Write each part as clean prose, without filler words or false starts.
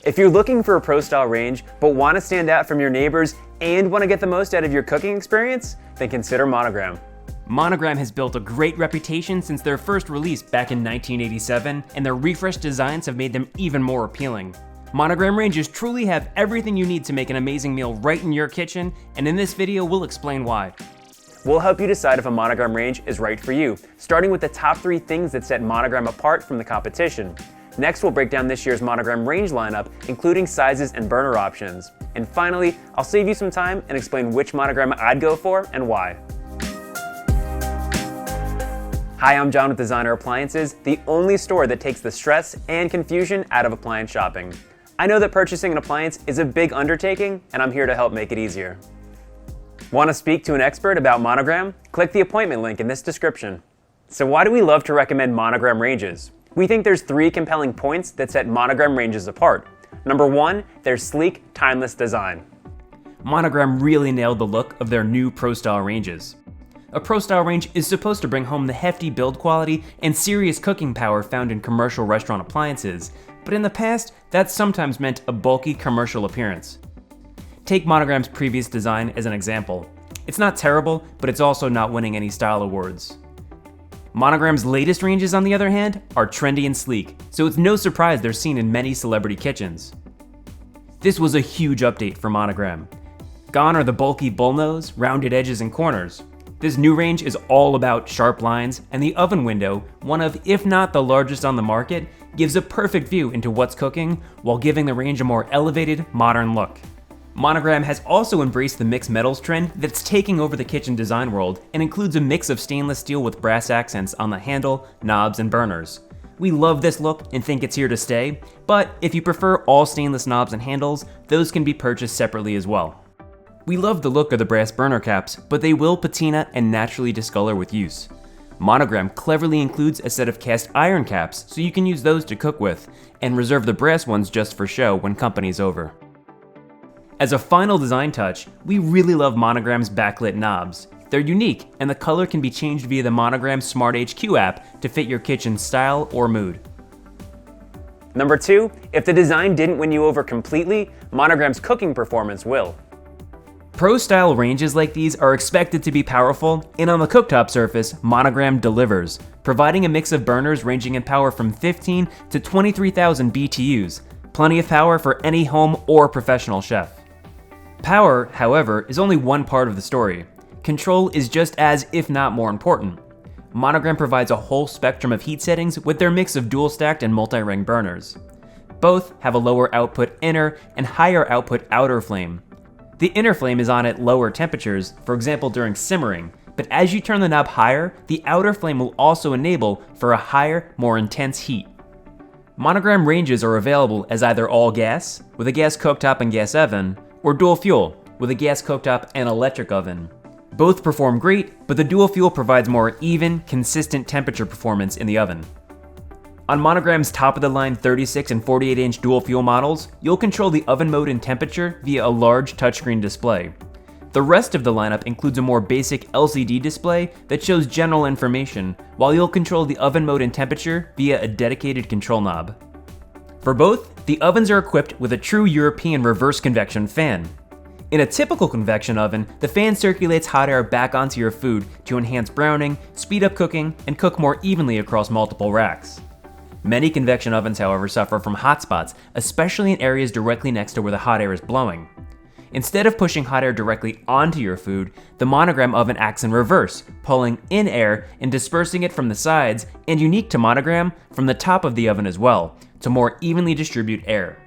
If you're looking for a pro style range, but want to stand out from your neighbors and want to get the most out of your cooking experience, then consider Monogram. Monogram has built a great reputation since their first release back in 1987, and their refreshed designs have made them even more appealing. Monogram ranges truly have everything you need to make an amazing meal right in your kitchen, and in this video we'll explain why. We'll help you decide if a Monogram range is right for you, starting with the top 3 things that set Monogram apart from the competition. Next, we'll break down this year's Monogram range lineup, including sizes and burner options. And finally, I'll save you some time and explain which Monogram I'd go for and why. Hi, I'm John with Designer Appliances, the only store that takes the stress and confusion out of appliance shopping. I know that purchasing an appliance is a big undertaking, and I'm here to help make it easier. Want to speak to an expert about Monogram? Click the appointment link in this description. So why do we love to recommend Monogram ranges? We think there's 3 compelling points that set Monogram ranges apart. Number 1, their sleek, timeless design. Monogram really nailed the look of their new Pro Style ranges. A Pro Style range is supposed to bring home the hefty build quality and serious cooking power found in commercial restaurant appliances, but in the past, that sometimes meant a bulky commercial appearance. Take Monogram's previous design as an example. It's not terrible, but it's also not winning any style awards. Monogram's latest ranges, on the other hand, are trendy and sleek, so it's no surprise they're seen in many celebrity kitchens. This was a huge update for Monogram. Gone are the bulky bullnose, rounded edges, and corners. This new range is all about sharp lines, and the oven window, one of, if not the largest on the market, gives a perfect view into what's cooking while giving the range a more elevated, modern look. Monogram has also embraced the mixed metals trend that's taking over the kitchen design world and includes a mix of stainless steel with brass accents on the handle, knobs, and burners. We love this look and think it's here to stay, but if you prefer all stainless knobs and handles, those can be purchased separately as well. We love the look of the brass burner caps, but they will patina and naturally discolor with use. Monogram cleverly includes a set of cast iron caps so you can use those to cook with, and reserve the brass ones just for show when company's over. As a final design touch, we really love Monogram's backlit knobs. They're unique, and the color can be changed via the Monogram Smart HQ app to fit your kitchen style or mood. Number 2, if the design didn't win you over completely, Monogram's cooking performance will. Pro-style ranges like these are expected to be powerful, and on the cooktop surface, Monogram delivers, providing a mix of burners ranging in power from 15 to 23,000 BTUs, plenty of power for any home or professional chef. Power, however, is only one part of the story. Control is just as, if not more important. Monogram provides a whole spectrum of heat settings with their mix of dual-stacked and multi-ring burners. Both have a lower output inner and higher output outer flame. The inner flame is on at lower temperatures, for example during simmering, but as you turn the knob higher, the outer flame will also enable for a higher, more intense heat. Monogram ranges are available as either all gas, with a gas cooktop and gas oven, or dual fuel, with a gas cooktop and electric oven. Both perform great, but the dual fuel provides more even, consistent temperature performance in the oven. On Monogram's top-of-the-line 36 and 48-inch dual fuel models, you'll control the oven mode and temperature via a large touchscreen display. The rest of the lineup includes a more basic LCD display that shows general information, while you'll control the oven mode and temperature via a dedicated control knob. For both, the ovens are equipped with a true European reverse convection fan. In a typical convection oven, the fan circulates hot air back onto your food to enhance browning, speed up cooking, and cook more evenly across multiple racks. Many convection ovens, however, suffer from hot spots, especially in areas directly next to where the hot air is blowing. Instead of pushing hot air directly onto your food, the Monogram oven acts in reverse, pulling in air and dispersing it from the sides, and unique to Monogram, from the top of the oven as well, to more evenly distribute air.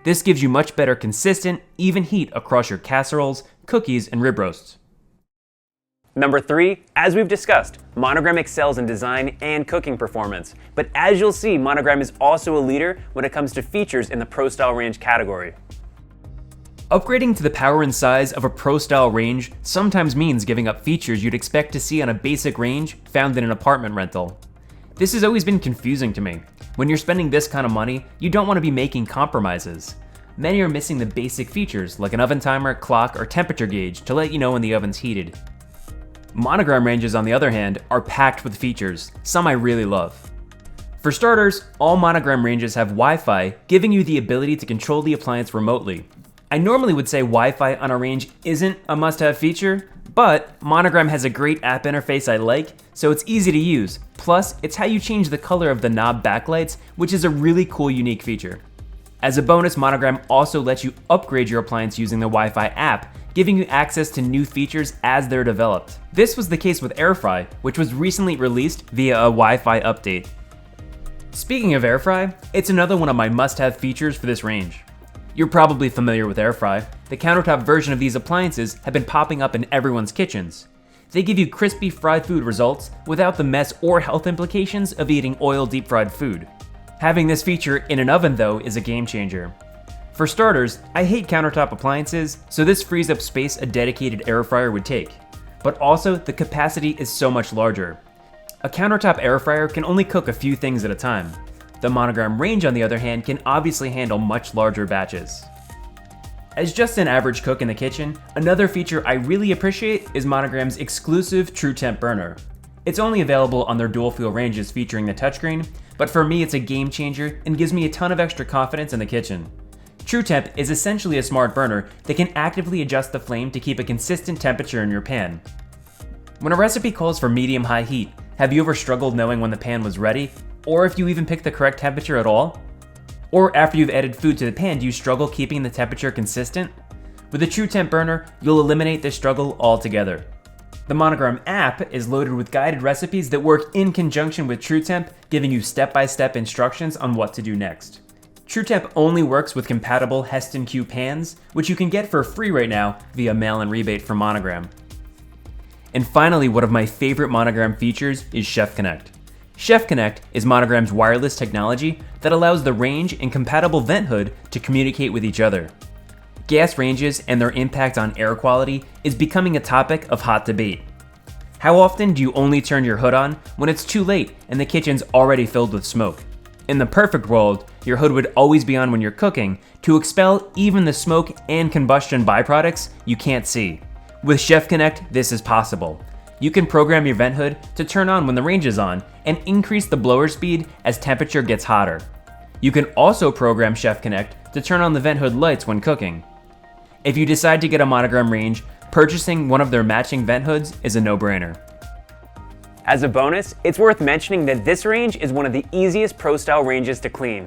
This gives you much better consistent, even heat across your casseroles, cookies, and rib roasts. Number 3, as we've discussed, Monogram excels in design and cooking performance, but as you'll see, Monogram is also a leader when it comes to features in the Pro Style range category. Upgrading to the power and size of a Pro Style range sometimes means giving up features you'd expect to see on a basic range found in an apartment rental. This has always been confusing to me. When you're spending this kind of money, you don't want to be making compromises. Many are missing the basic features like an oven timer, clock, or temperature gauge to let you know when the oven's heated. Monogram ranges, on the other hand, are packed with features, some I really love. For starters, all Monogram ranges have Wi-Fi, giving you the ability to control the appliance remotely. I normally would say Wi-Fi on a range isn't a must-have feature, but Monogram has a great app interface I like, so it's easy to use. Plus, it's how you change the color of the knob backlights, which is a really cool, unique feature. As a bonus, Monogram also lets you upgrade your appliance using the Wi-Fi app, giving you access to new features as they're developed. This was the case with Air Fry, which was recently released via a Wi-Fi update. Speaking of Air Fry, it's another one of my must-have features for this range. You're probably familiar with Air Fry. The countertop version of these appliances have been popping up in everyone's kitchens. They give you crispy fried food results without the mess or health implications of eating oil deep-fried food. Having this feature in an oven, though, is a game changer. For starters, I hate countertop appliances, so this frees up space a dedicated air fryer would take. But also, the capacity is so much larger. A countertop air fryer can only cook a few things at a time. The Monogram Range, on the other hand, can obviously handle much larger batches. As just an average cook in the kitchen, another feature I really appreciate is Monogram's exclusive True Temp burner. It's only available on their dual fuel ranges featuring the touchscreen, but for me it's a game changer and gives me a ton of extra confidence in the kitchen. True Temp is essentially a smart burner that can actively adjust the flame to keep a consistent temperature in your pan. When a recipe calls for medium-high heat, have you ever struggled knowing when the pan was ready, or if you even picked the correct temperature at all? Or after you've added food to the pan, do you struggle keeping the temperature consistent? With a True Temp burner, you'll eliminate this struggle altogether. The Monogram app is loaded with guided recipes that work in conjunction with True Temp, giving you step-by-step instructions on what to do next. True Temp only works with compatible Heston Q pans, which you can get for free right now via mail-in rebate from Monogram. And finally, one of my favorite Monogram features is Chef Connect. Chef Connect is Monogram's wireless technology that allows the range and compatible vent hood to communicate with each other. Gas ranges and their impact on air quality is becoming a topic of hot debate. How often do you only turn your hood on when it's too late and the kitchen's already filled with smoke? In the perfect world, your hood would always be on when you're cooking to expel even the smoke and combustion byproducts you can't see. With Chef Connect, this is possible. You can program your vent hood to turn on when the range is on and increase the blower speed as temperature gets hotter. You can also program Chef Connect to turn on the vent hood lights when cooking. If you decide to get a Monogram range, purchasing one of their matching vent hoods is a no-brainer. As a bonus, it's worth mentioning that this range is one of the easiest pro-style ranges to clean.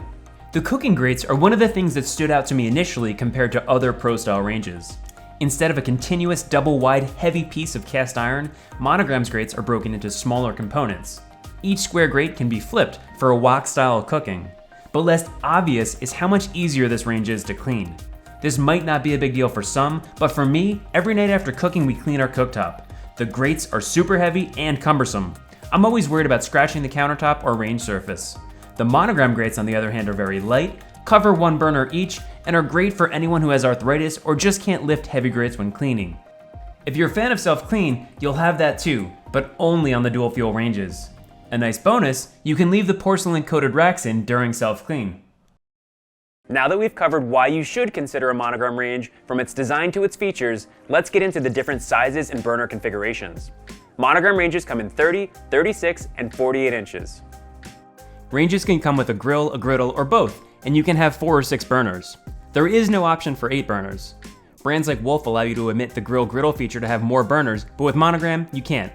The cooking grates are one of the things that stood out to me initially compared to other pro-style ranges. Instead of a continuous double-wide heavy piece of cast iron, Monogram's grates are broken into smaller components. Each square grate can be flipped for a wok style of cooking. But less obvious is how much easier this range is to clean. This might not be a big deal for some, but for me, every night after cooking we clean our cooktop. The grates are super heavy and cumbersome. I'm always worried about scratching the countertop or range surface. The Monogram grates, on the other hand, are very light, cover one burner each, and are great for anyone who has arthritis or just can't lift heavy grates when cleaning. If you're a fan of self-clean, you'll have that too, but only on the dual fuel ranges. A nice bonus, you can leave the porcelain coated racks in during self-clean. Now that we've covered why you should consider a Monogram range, from its design to its features, let's get into the different sizes and burner configurations. Monogram ranges come in 30, 36, and 48 inches. Ranges can come with a grill, a griddle, or both, and you can have 4 or 6 burners. There is no option for 8 burners. Brands like Wolf allow you to omit the grill-griddle feature to have more burners, but with Monogram, you can't.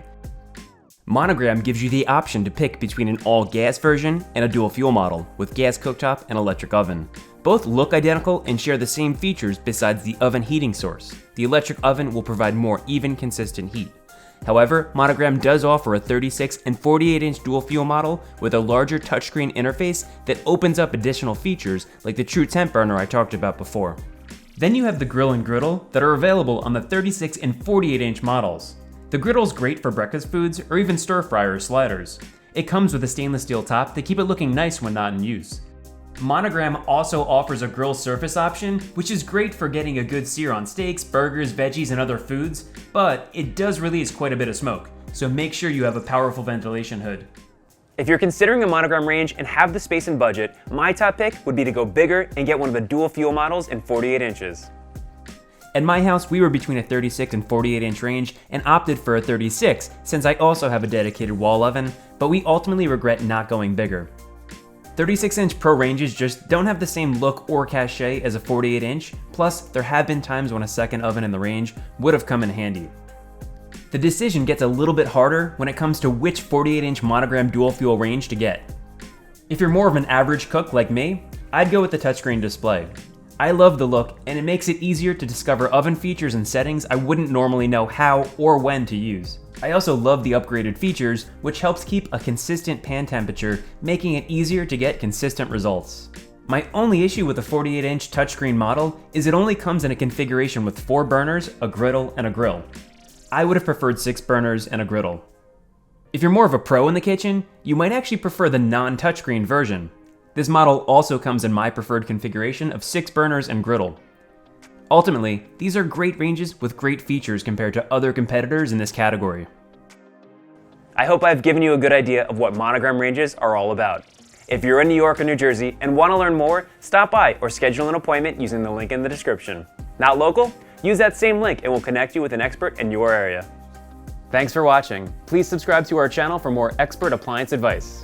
Monogram gives you the option to pick between an all-gas version and a dual-fuel model, with gas cooktop and electric oven. Both look identical and share the same features besides the oven heating source. The electric oven will provide more even, consistent heat. However, Monogram does offer a 36 and 48-inch dual-fuel model with a larger touchscreen interface that opens up additional features like the True Temp burner I talked about before. Then you have the grill and griddle that are available on the 36 and 48-inch models. The griddle's great for breakfast foods or even stir-fry or sliders. It comes with a stainless steel top to keep it looking nice when not in use. Monogram also offers a grill surface option, which is great for getting a good sear on steaks, burgers, veggies, and other foods, but it does release quite a bit of smoke, so make sure you have a powerful ventilation hood. If you're considering a Monogram range and have the space and budget, my top pick would be to go bigger and get one of the dual fuel models in 48 inches. At my house, we were between a 36 and 48 inch range and opted for a 36 since I also have a dedicated wall oven, but we ultimately regret not going bigger. 36-inch Pro ranges just don't have the same look or cachet as a 48-inch, plus there have been times when a second oven in the range would have come in handy. The decision gets a little bit harder when it comes to which 48-inch Monogram dual fuel range to get. If you're more of an average cook like me, I'd go with the touchscreen display. I love the look, and it makes it easier to discover oven features and settings I wouldn't normally know how or when to use. I also love the upgraded features, which helps keep a consistent pan temperature, making it easier to get consistent results. My only issue with the 48-inch touchscreen model is it only comes in a configuration with 4 burners, a griddle, and a grill. I would have preferred 6 burners and a griddle. If you're more of a pro in the kitchen, you might actually prefer the non-touchscreen version. This model also comes in my preferred configuration of 6 burners and griddle. Ultimately, these are great ranges with great features compared to other competitors in this category. I hope I've given you a good idea of what Monogram ranges are all about. If you're in New York or New Jersey and want to learn more, stop by or schedule an appointment using the link in the description. Not local? Use that same link and we'll connect you with an expert in your area. Thanks for watching. Please subscribe to our channel for more expert appliance advice.